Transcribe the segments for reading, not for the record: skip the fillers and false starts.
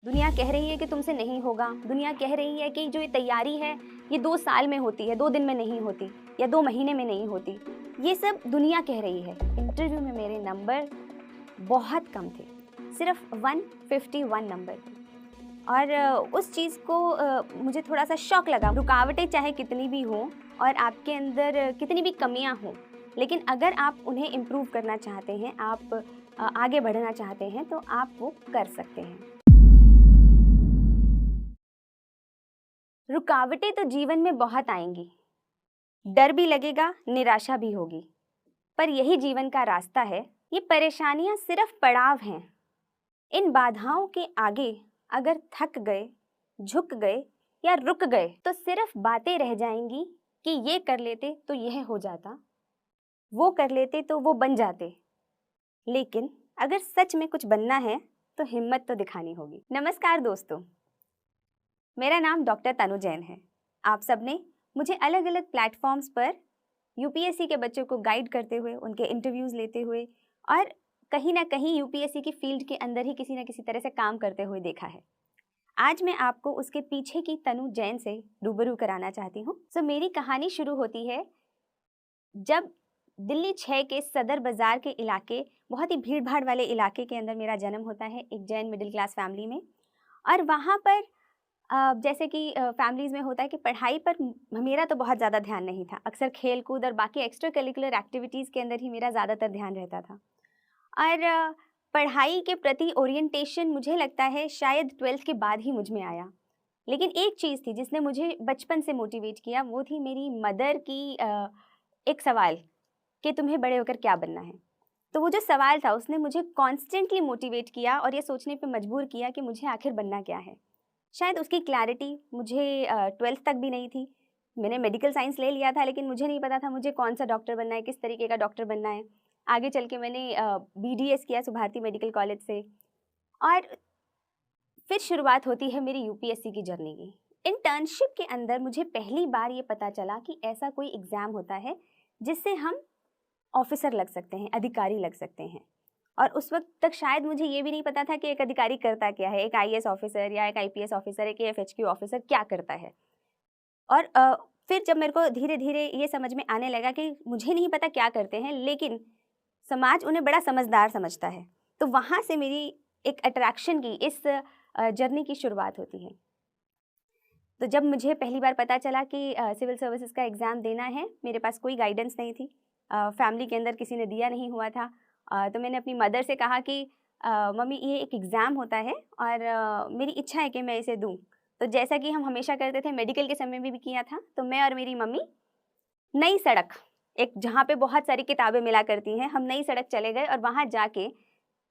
दुनिया कह रही है कि तुमसे नहीं होगा। दुनिया कह रही है कि जो ये तैयारी है ये 2 साल में होती है, 2 दिन में नहीं होती या 2 महीने में नहीं होती। ये सब दुनिया कह रही है। इंटरव्यू में मेरे नंबर बहुत कम थे, सिर्फ 151 नंबर थे। और उस चीज़ को मुझे थोड़ा-सा शॉक लगा। रुकावटें चाहे कितनी भी हों और आपके अंदर कितनी भी कमियाँ हों, लेकिन अगर आप उन्हें इम्प्रूव करना चाहते हैं, आप आगे बढ़ना चाहते हैं, तो आप वो कर सकते हैं। रुकावटें तो जीवन में बहुत आएंगी, डर भी लगेगा, निराशा भी होगी, पर यही जीवन का रास्ता है। ये परेशानियां सिर्फ पड़ाव हैं। इन बाधाओं के आगे अगर थक गए, झुक गए या रुक गए तो सिर्फ बातें रह जाएंगी कि ये कर लेते तो यह हो जाता, वो कर लेते तो वो बन जाते। लेकिन अगर सच में कुछ बनना है तो हिम्मत तो दिखानी होगी। नमस्कार दोस्तों, मेरा नाम डॉक्टर तनु जैन है। आप सबने मुझे अलग अलग प्लेटफॉर्म्स पर यूपीएससी के बच्चों को गाइड करते हुए, उनके इंटरव्यूज़ लेते हुए और कहीं ना कहीं यूपीएससी की फील्ड के अंदर ही किसी ना किसी तरह से काम करते हुए देखा है। आज मैं आपको उसके पीछे की तनु जैन से रूबरू कराना चाहती हूँ। मेरी कहानी शुरू होती है जब दिल्ली 6 के सदर बाज़ार के इलाके, बहुत ही भीड़ भाड़ वाले इलाके के अंदर मेरा जन्म होता है, एक जैन मिडिल क्लास फैमिली में। और वहाँ पर जैसे कि फैमिलीज़ में होता है कि पढ़ाई पर मेरा तो बहुत ज़्यादा ध्यान नहीं था। अक्सर खेल कूद और बाकी एक्स्ट्रा करिकुलर एक्टिविटीज़ के अंदर ही मेरा ज़्यादातर ध्यान रहता था। और पढ़ाई के प्रति ओरिएंटेशन मुझे लगता है शायद 12th के बाद ही मुझ में आया। लेकिन एक चीज़ थी जिसने मुझे बचपन से मोटिवेट किया, वो थी मेरी मदर की एक सवाल कि तुम्हें बड़े होकर क्या बनना है। तो वो जो सवाल था उसने मुझे कॉन्स्टेंटली मोटिवेट किया और ये सोचने पे मजबूर किया कि मुझे आखिर बनना क्या है। शायद उसकी क्लैरिटी मुझे 12th तक भी नहीं थी। मैंने मेडिकल साइंस ले लिया था, लेकिन मुझे नहीं पता था मुझे कौन सा डॉक्टर बनना है, किस तरीके का डॉक्टर बनना है। आगे चल के मैंने बीडीएस किया सुभारती मेडिकल कॉलेज से। और फिर शुरुआत होती है मेरी यूपीएससी की जर्नी की। इंटर्नशिप के अंदर मुझे पहली बार ये पता चला कि ऐसा कोई एग्ज़ाम होता है जिससे हम ऑफिसर लग सकते हैं, अधिकारी लग सकते हैं। और उस वक्त तक शायद मुझे ये भी नहीं पता था कि एक अधिकारी करता क्या है, एक आईएएस ऑफिसर या एक आईपीएस ऑफिसर, एक एएफएचक्यू ऑफिसर क्या करता है। और फिर जब मेरे को धीरे धीरे ये समझ में आने लगा कि मुझे नहीं पता क्या करते हैं, लेकिन समाज उन्हें बड़ा समझदार समझता है, तो वहाँ से मेरी एक अट्रैक्शन की इस जर्नी की शुरुआत होती है। तो जब मुझे पहली बार पता चला कि सिविल सर्विसेज का एग्ज़ाम देना है, मेरे पास कोई गाइडेंस नहीं थी, फैमिली के अंदर किसी ने दिया नहीं हुआ था। तो मैंने अपनी मदर से कहा कि मम्मी ये एक एग्ज़ाम होता है और मेरी इच्छा है कि मैं इसे दूँ। तो जैसा कि हम हमेशा करते थे, मेडिकल के समय में भी किया था, तो मैं और मेरी मम्मी नई सड़क, एक जहाँ पे बहुत सारी किताबें मिला करती हैं, हम नई सड़क चले गए और वहाँ जाके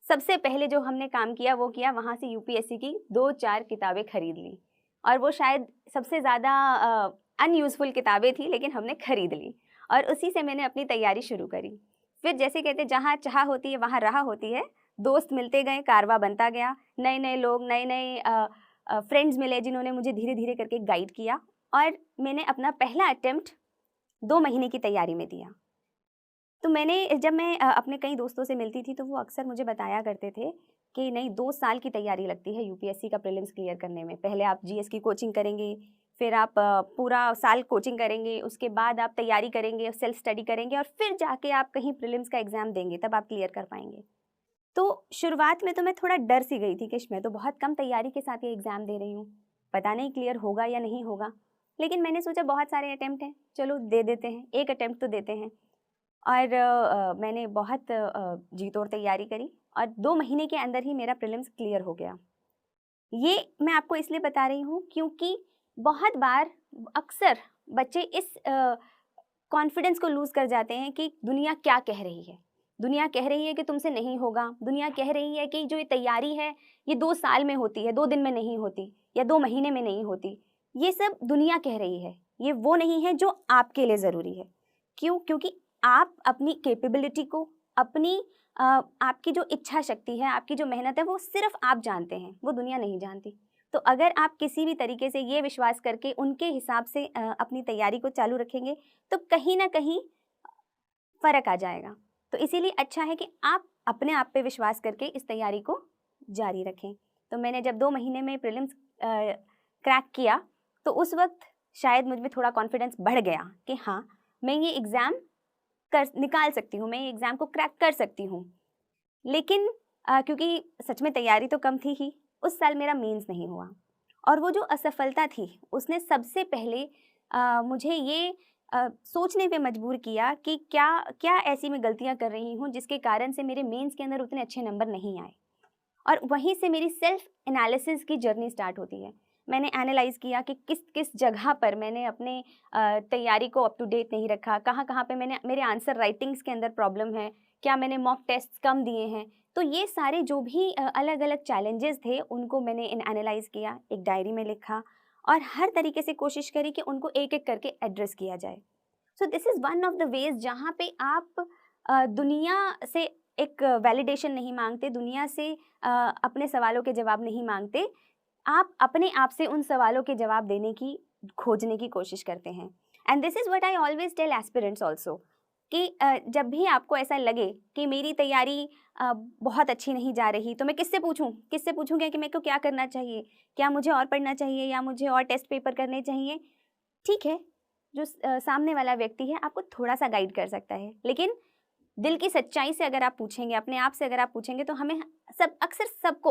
सबसे पहले जो हमने काम किया वो किया, वहाँ से यूपीएससी की 2-4 किताबें खरीद ली। और वो शायद सबसे ज़्यादा अनयूज़फुल किताबें थी, लेकिन हमने खरीद ली और उसी से मैंने अपनी तैयारी शुरू करी। फिर जैसे कहते जहाँ चाह होती है वहाँ राह होती है, दोस्त मिलते गए, कारवां बनता गया, नए-नए लोग, नए-नए फ्रेंड्स मिले जिन्होंने मुझे धीरे-धीरे करके गाइड किया और मैंने अपना पहला अटेम्प्ट 2 महीने की तैयारी में दिया। तो जब मैं अपने कई दोस्तों से मिलती थी तो वो अक्सर मुझे बताया करते थे कि नहीं, 2 साल की तैयारी लगती है यूपीएससी का प्रीलिम्स क्लियर करने में। पहले आप जीएस की कोचिंग करेंगे, फिर आप पूरा साल कोचिंग करेंगे, उसके बाद आप तैयारी करेंगे, सेल्फ स्टडी करेंगे और फिर जाके आप कहीं प्रीलिम्स का एग्ज़ाम देंगे, तब आप क्लियर कर पाएंगे। तो शुरुआत में तो मैं थोड़ा डर सी गई थी कि मैं तो बहुत कम तैयारी के साथ ये एग्ज़ाम दे रही हूँ, पता नहीं क्लियर होगा या नहीं होगा। लेकिन मैंने सोचा बहुत सारे अटैम्प्ट हैं, चलो दे देते हैं, एक अटैम्प्ट तो देते हैं। और मैंने बहुत जी तोड़ तैयारी करी और 2 महीने के अंदर ही मेरा प्रीलिम्स क्लियर हो गया। ये मैं आपको इसलिए बता रही हूँ क्योंकि बहुत बार अक्सर बच्चे इस कॉन्फिडेंस को लूज़ कर जाते हैं कि दुनिया क्या कह रही है। दुनिया कह रही है कि तुमसे नहीं होगा, दुनिया कह रही है कि जो ये तैयारी है ये 2 साल में होती है, 2 दिन में नहीं होती या 2 महीने में नहीं होती। ये सब दुनिया कह रही है, ये वो नहीं है जो आपके लिए ज़रूरी है। क्यों? क्योंकि आप अपनी कैपेबिलिटी को, आपकी जो इच्छा शक्ति है, आपकी जो मेहनत है, वो सिर्फ आप जानते हैं, वो दुनिया नहीं जानती। तो अगर आप किसी भी तरीके से ये विश्वास करके उनके हिसाब से अपनी तैयारी को चालू रखेंगे तो कहीं ना कहीं फ़र्क आ जाएगा। तो इसीलिए अच्छा है कि आप अपने आप पे विश्वास करके इस तैयारी को जारी रखें। तो मैंने जब 2 महीने में प्रीलिम्स क्रैक किया तो उस वक्त शायद मुझ में थोड़ा कॉन्फिडेंस बढ़ गया कि हाँ, मैं ये एग्ज़ाम निकाल सकती हूँ, मैं ये एग्ज़ाम को क्रैक कर सकती हूँ। लेकिन क्योंकि सच में तैयारी तो कम थी ही, उस साल मेरा मेंस नहीं हुआ और वो जो असफलता थी उसने सबसे पहले मुझे ये सोचने पे मजबूर किया कि क्या क्या ऐसी मैं गलतियाँ कर रही हूँ जिसके कारण से मेरे मेंस के अंदर उतने अच्छे नंबर नहीं आए। और वहीं से मेरी सेल्फ एनालिसिस की जर्नी स्टार्ट होती है। मैंने एनालाइज़ किया कि किस किस जगह पर मैंने अपने तैयारी को अप टू डेट नहीं रखा, कहाँ कहाँ पे मैंने मेरे आंसर राइटिंग्स के अंदर प्रॉब्लम है, क्या मैंने मॉक टेस्ट कम दिए हैं। तो ये सारे जो भी अलग अलग चैलेंजेस थे उनको मैंने एनालाइज़ किया, एक डायरी में लिखा और हर तरीके से कोशिश करी कि उनको एक एक करके एड्रेस किया जाए। So this is one of the ways जहाँ पे आप दुनिया से एक वैलिडेशन नहीं मांगते, दुनिया से अपने सवालों के जवाब नहीं मांगते, आप अपने आप से उन सवालों के जवाब देने की खोजने की कोशिश करते हैं। And this is what I always tell aspirants also कि जब भी आपको ऐसा लगे कि मेरी तैयारी बहुत अच्छी नहीं जा रही तो मैं किससे पूछूंगी कि मेरे को क्या करना चाहिए, क्या मुझे और पढ़ना चाहिए या मुझे और टेस्ट पेपर करने चाहिए। ठीक है, जो सामने वाला व्यक्ति है आपको थोड़ा सा गाइड कर सकता है, लेकिन दिल की सच्चाई से अगर आप पूछेंगे, अपने आप से अगर आप पूछेंगे तो हमें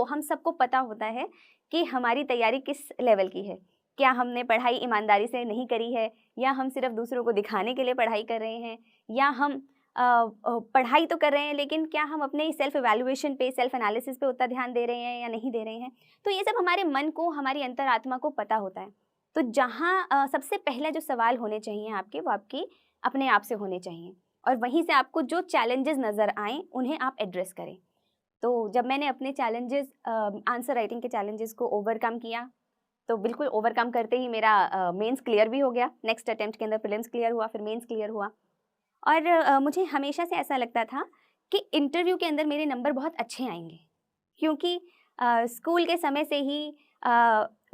हम सबको पता होता है कि हमारी तैयारी किस लेवल की है। क्या हमने पढ़ाई ईमानदारी से नहीं करी है या हम सिर्फ दूसरों को दिखाने के लिए पढ़ाई कर रहे हैं, या हम पढ़ाई तो कर रहे हैं लेकिन क्या हम अपने सेल्फ इवैल्यूएशन पे, सेल्फ एनालिसिस पे उतना ध्यान दे रहे हैं या नहीं दे रहे हैं। तो ये सब हमारे मन को, हमारी अंतरात्मा को पता होता है। तो जहाँ सबसे पहला जो सवाल होने चाहिए आपके, वो आपकी अपने आप से होने चाहिए और वहीं से आपको जो चैलेंजेस नज़र आएँ उन्हें आप एड्रेस करें। तो जब मैंने अपने चैलेंजेस, आंसर राइटिंग के चैलेंजेस को ओवरकम किया तो बिल्कुल ओवरकम करते ही मेरा मेंस क्लियर भी हो गया। नेक्स्ट अटेम्प्ट के अंदर प्रीलिम्स क्लियर हुआ, फिर मेंस क्लियर हुआ। और मुझे हमेशा से ऐसा लगता था कि इंटरव्यू के अंदर मेरे नंबर बहुत अच्छे आएंगे, क्योंकि स्कूल के समय से ही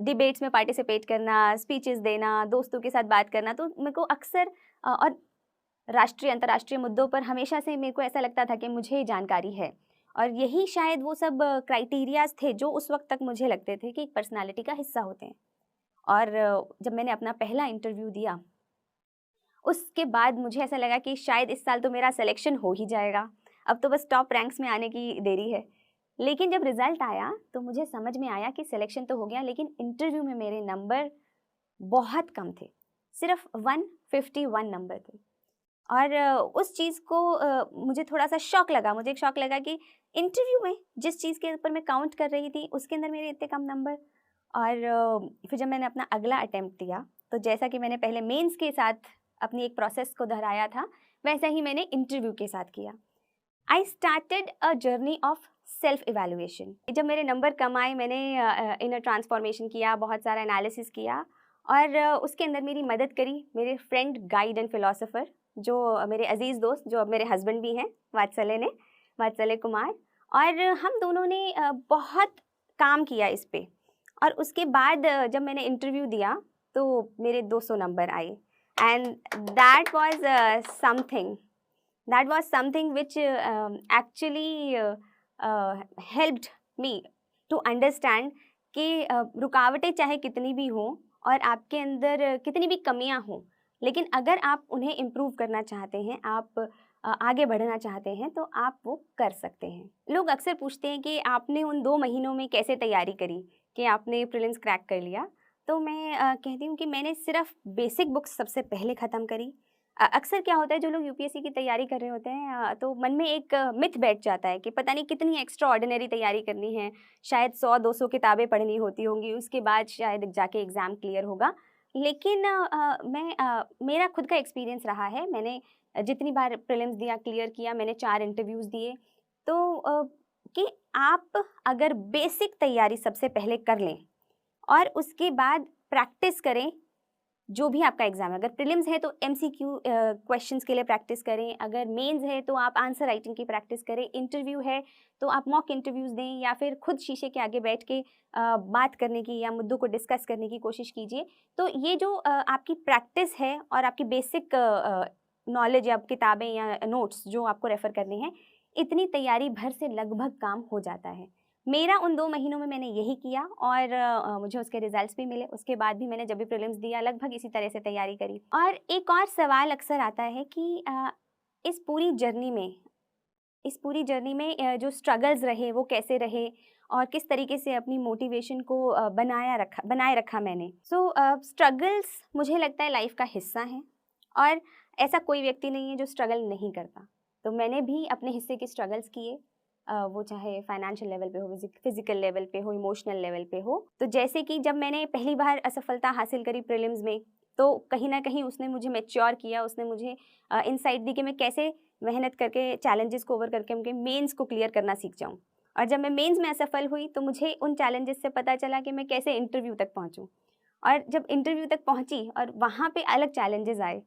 डिबेट्स में पार्टिसिपेट करना, स्पीचेस देना, दोस्तों के साथ बात करना, तो मेरे को अक्सर और राष्ट्रीय अंतर्राष्ट्रीय मुद्दों पर हमेशा से मेरे को ऐसा लगता था कि मुझे जानकारी है। और यही शायद वो सब क्राइटेरियाज थे जो उस वक्त तक मुझे लगते थे कि एक पर्सनालिटी का हिस्सा होते हैं। और जब मैंने अपना पहला इंटरव्यू दिया उसके बाद मुझे ऐसा लगा कि शायद इस साल तो मेरा सिलेक्शन हो ही जाएगा, अब तो बस टॉप रैंक्स में आने की देरी है। लेकिन जब रिज़ल्ट आया तो मुझे समझ में आया कि सिलेक्शन तो हो गया, लेकिन इंटरव्यू में मेरे नंबर बहुत कम थे, सिर्फ 151 नंबर थे। और उस चीज़ को मुझे थोड़ा सा शॉक लगा, मुझे एक शॉक लगा कि इंटरव्यू में जिस चीज़ के ऊपर मैं काउंट कर रही थी उसके अंदर मेरे इतने कम नंबर। और फिर जब मैंने अपना अगला अटेम्प्ट दिया तो जैसा कि मैंने पहले मेंस के साथ अपनी एक प्रोसेस को दोहराया था, वैसा ही मैंने इंटरव्यू के साथ किया। I started a journey of self evaluation. जब मेरे नंबर कम आए मैंने इनर ट्रांसफॉर्मेशन किया, बहुत सारा एनालिसिस किया और उसके अंदर मेरी मदद करी मेरे फ्रेंड, गाइड एंड फिलोसोफर, जो मेरे अजीज़ दोस्त, जो अब मेरे हस्बैंड भी हैं, वात्सल्य कुमार। और हम दोनों ने बहुत काम किया इस पे। और उसके बाद जब मैंने इंटरव्यू दिया तो मेरे 200 नंबर आए and that was something which actually helped me to understand कि रुकावटें चाहे कितनी भी हों और आपके अंदर कितनी भी कमियां हों, लेकिन अगर आप उन्हें इम्प्रूव करना चाहते हैं, आप आगे बढ़ना चाहते हैं तो आप वो कर सकते हैं। लोग अक्सर पूछते हैं कि आपने उन 2 महीनों में कैसे तैयारी करी कि आपने प्रीलिम्स क्रैक कर लिया। तो मैं कहती हूँ कि मैंने सिर्फ बेसिक बुक्स सबसे पहले ख़त्म करी। अक्सर क्या होता है, जो लोग यूपीएससी की तैयारी कर रहे होते हैं तो मन में एक मिथ बैठ जाता है कि पता नहीं कितनी एक्स्ट्रा ऑर्डिनरी तैयारी करनी है, शायद 100-200 किताबें पढ़नी होती होंगी, उसके बाद शायद जाके एग्ज़ाम क्लियर होगा। लेकिन मेरा खुद का एक्सपीरियंस रहा है, मैंने जितनी बार प्रीलिम्स दिया, क्लियर किया, मैंने 4 इंटरव्यूज़ दिए, तो कि आप अगर बेसिक तैयारी सबसे पहले कर लें और उसके बाद प्रैक्टिस करें, जो भी आपका एग्ज़ाम है, अगर प्रीलिम्स है तो एमसीक्यू क्वेश्चंस के लिए प्रैक्टिस करें, अगर मेंस है तो आप आंसर राइटिंग की प्रैक्टिस करें, इंटरव्यू है तो आप मॉक इंटरव्यूज़ दें या फिर खुद शीशे के आगे बैठ के बात करने की या मुद्दों को डिस्कस करने की कोशिश कीजिए। तो ये जो आपकी प्रैक्टिस है और आपकी बेसिक नॉलेज या किताबें या नोट्स जो आपको रेफ़र करने हैं, इतनी तैयारी भर से लगभग काम हो जाता है। मेरा उन 2 महीनों में मैंने यही किया और मुझे उसके रिजल्ट्स भी मिले। उसके बाद भी मैंने जब भी प्रीलिम्स दिया लगभग इसी तरह से तैयारी करी। और एक और सवाल अक्सर आता है कि इस पूरी जर्नी में जो स्ट्रगल्स रहे वो कैसे रहे और किस तरीके से अपनी मोटिवेशन को बनाए रखा मैंने। स्ट्रगल्स मुझे लगता है लाइफ का हिस्सा हैं और ऐसा कोई व्यक्ति नहीं है जो स्ट्रगल नहीं करता। तो मैंने भी अपने हिस्से के स्ट्रगल्स किए, वो चाहे फाइनेंशियल लेवल पे हो, फिजिकल लेवल पे हो, इमोशनल लेवल पे हो। तो जैसे कि जब मैंने पहली बार असफलता हासिल करी प्रीलिम्स में, तो कहीं ना कहीं उसने मुझे मैच्योर किया, उसने मुझे इनसाइट दी कि मैं कैसे मेहनत करके चैलेंजेस को ओवर करके उनके मेंस को क्लियर करना सीख जाऊँ। और जब मैं मेंस में असफल हुई तो मुझे उन चैलेंजेस से पता चला कि मैं कैसे इंटरव्यू तक पहुँचूँ। और जब इंटरव्यू तक पहुँची और वहाँ पे अलग चैलेंजेस आए,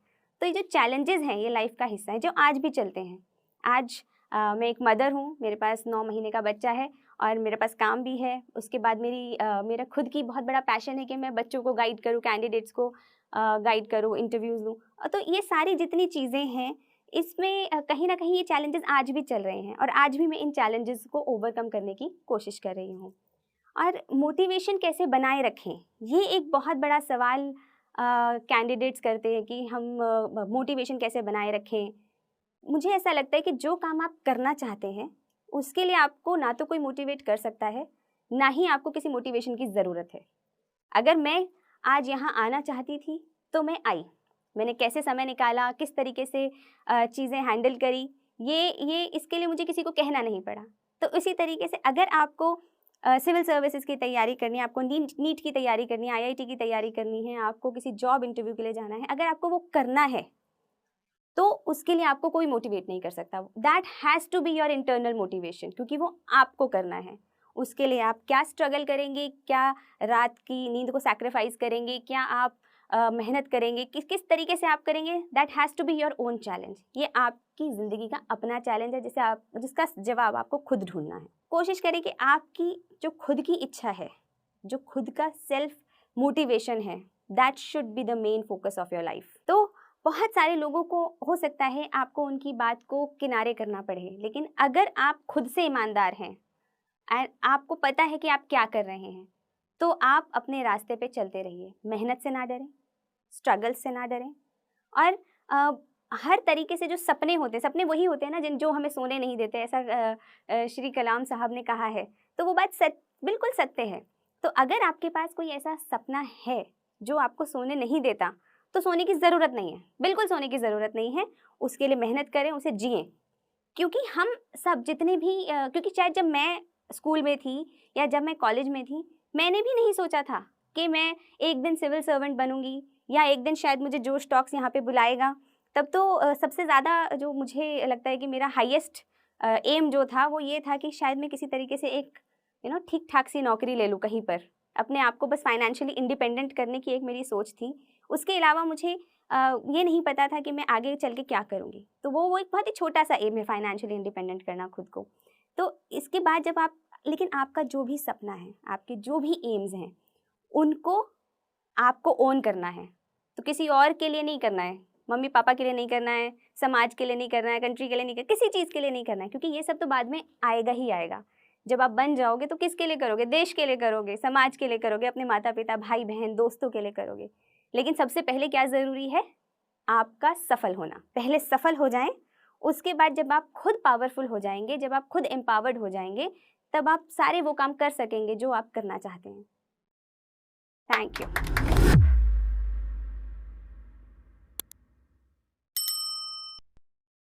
तो ये जो चैलेंजेस हैं ये लाइफ का हिस्सा है जो आज भी चलते हैं। आज मैं एक मदर हूँ, मेरे पास 9 महीने का बच्चा है और मेरे पास काम भी है। उसके बाद मेरा खुद की बहुत बड़ा पैशन है कि मैं बच्चों को गाइड करूँ, कैंडिडेट्स को गाइड करूँ, इंटरव्यूज़ लूँ। तो ये सारी जितनी चीज़ें हैं इसमें कहीं ना कहीं ये चैलेंजेस आज भी चल रहे हैं और आज भी मैं इन चैलेंजेस को ओवरकम करने की कोशिश कर रही हूँ। और मोटिवेशन कैसे बनाए रखें, ये एक बहुत बड़ा सवाल कैंडिडेट्स करते हैं कि हम मोटिवेशन कैसे बनाए रखें। मुझे ऐसा लगता है कि जो काम आप करना चाहते हैं उसके लिए आपको ना तो कोई मोटिवेट कर सकता है, ना ही आपको किसी मोटिवेशन की ज़रूरत है। अगर मैं आज यहाँ आना चाहती थी तो मैं आई, मैंने कैसे समय निकाला, किस तरीके से चीज़ें हैंडल करी, ये इसके लिए मुझे किसी को कहना नहीं पड़ा। तो इसी तरीके से अगर आपको सिविल सर्विसेज की तैयारी करनी है, आपको नीट की तैयारी करनी है, IIT की तैयारी करनी है, आपको किसी जॉब इंटरव्यू के लिए जाना है, अगर आपको वो करना है तो उसके लिए आपको कोई मोटिवेट नहीं कर सकता। That has to be your internal motivation, क्योंकि वो आपको करना है। उसके लिए आप क्या स्ट्रगल करेंगे, क्या रात की नींद को सैक्रिफाइस करेंगे, क्या आप मेहनत करेंगे, किस तरीके से आप करेंगे, that has to be your own challenge. ये आपकी ज़िंदगी का अपना चैलेंज है जिसका जवाब आपको खुद ढूंढना है। कोशिश करें कि आपकी जो खुद की इच्छा है, जो खुद का सेल्फ मोटिवेशन है, that should be the main focus of your life. तो बहुत सारे लोगों को हो सकता है आपको उनकी बात को किनारे करना पड़े, लेकिन अगर आप खुद से ईमानदार हैं और आपको पता है कि आप क्या कर रहे हैं, तो आप अपने रास्ते पे चलते रहिए। मेहनत से ना डरें, स्ट्रगल से ना डरें और हर तरीके से जो सपने होते हैं, सपने वही होते हैं ना जो हमें सोने नहीं देते, ऐसा श्री कलाम साहब ने कहा है। तो वो बात बिल्कुल सत्य है। तो अगर आपके पास कोई ऐसा सपना है जो आपको सोने नहीं देता, तो सोने की ज़रूरत नहीं है, बिल्कुल सोने की ज़रूरत नहीं है। उसके लिए मेहनत करें, उसे जिएं। क्योंकि हम सब जितने भी क्योंकि शायद जब मैं स्कूल में थी या जब मैं कॉलेज में थी, मैंने भी नहीं सोचा था कि मैं एक दिन सिविल सर्वेंट बनूंगी या एक दिन शायद मुझे जोश टॉक्स यहाँ पे बुलाएगा। तब तो सबसे ज़्यादा जो मुझे लगता है कि मेरा हाईएस्ट एम जो था वो ये था कि शायद मैं किसी तरीके से एक ठीक ठाक सी नौकरी ले लूँ कहीं पर, अपने आप को बस फाइनेंशियली इंडिपेंडेंट करने की एक मेरी सोच थी। उसके अलावा मुझे ये नहीं पता था कि मैं आगे चल के क्या करूँगी। तो वो एक बहुत ही छोटा सा एम है, फाइनेंशियली इंडिपेंडेंट करना खुद को। तो इसके बाद जब लेकिन आपका जो भी सपना है, आपके जो भी एम्स हैं, उनको आपको ओन करना है। तो किसी और के लिए नहीं करना है, मम्मी पापा के लिए नहीं करना है, समाज के लिए नहीं करना है, कंट्री के लिए नहीं करना, किसी चीज़ के लिए नहीं करना है, क्योंकि ये सब तो बाद में आएगा ही आएगा। जब आप बन जाओगे तो किसके लिए करोगे? देश के लिए करोगे, समाज के लिए करोगे, अपने माता पिता, भाई बहन, दोस्तों के लिए करोगे। लेकिन सबसे पहले क्या ज़रूरी है? आपका सफल होना। पहले सफल हो जाएं, उसके बाद जब आप खुद पावरफुल हो जाएंगे, जब आप खुद एम्पावर्ड हो जाएंगे, तब आप सारे वो काम कर सकेंगे जो आप करना चाहते हैं। Thank you.